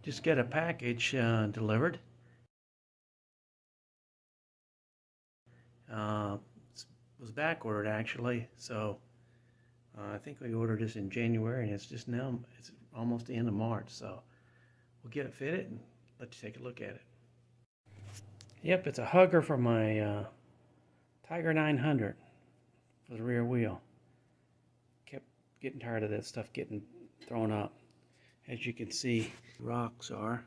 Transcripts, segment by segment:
Just got a package delivered. It was back ordered actually, so I think we ordered this in January, and it's almost the end of March, so we'll get it fitted and let you take a look at it. Yep, it's a hugger for my Tiger 900 for the rear wheel. Kept getting tired of that stuff getting thrown up. As you can see, rocks are.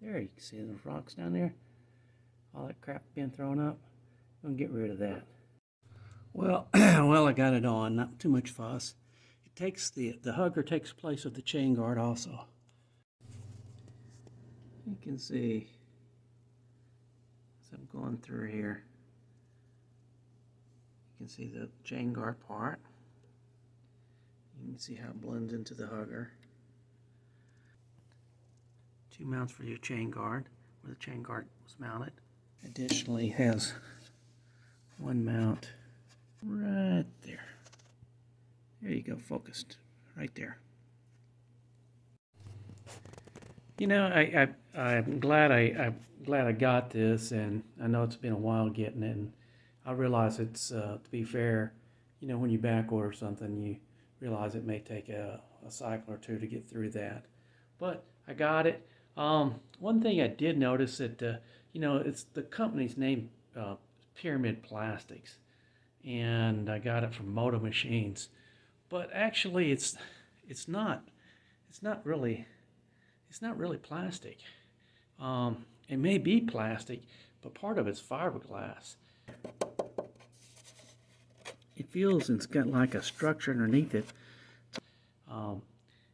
There, you can see those rocks down there. All that crap being thrown up. I'm gonna get rid of that. Well, well, I got it on. Not too much fuss. It takes the hugger takes place of the chain guard also. You can see as I'm going through here. You can see the chain guard part. You can see how it blends into the hugger. Two mounts for your chain guard, where the chain guard was mounted. Additionally, has one mount right there. There you go, focused right there. You know, I'm glad I got this, and I know it's been a while getting it. And I realize it's to be fair, you know, when you back order something, you realize it may take a cycle or two to get through that. But I got it. One thing I did notice that you know, it's the company's name, Pyramid Plastics, and I got it from Moto Machines. But actually, it's not really plastic. It may be plastic, but part of it's fiberglass. It feels it's got like a structure underneath it.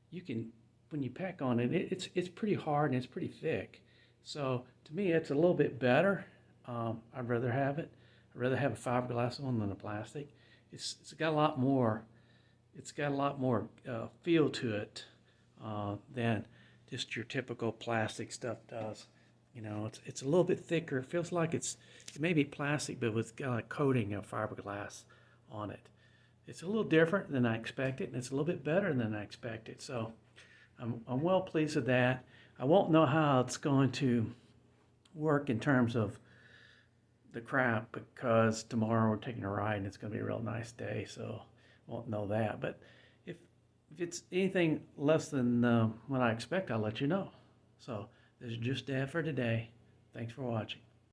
You can, when you pack on it, it's pretty hard and it's pretty thick. So to me, it's a little bit better. I'd rather have it. I'd rather have a fiberglass one than a plastic. It's got a lot more. It's got a lot more feel to it than just your typical plastic stuff does. You know, it's a little bit thicker. It feels like it may be plastic, but with got a coating of fiberglass on it. It's a little different than I expected, and it's a little bit better than I expected. So I'm well pleased with that. I won't know how it's going to work in terms of the crap, because tomorrow we're taking a ride and it's going to be a real nice day, so won't know that. But if it's anything less than what I expect, I'll let you know. So this is just that for today. Thanks for watching.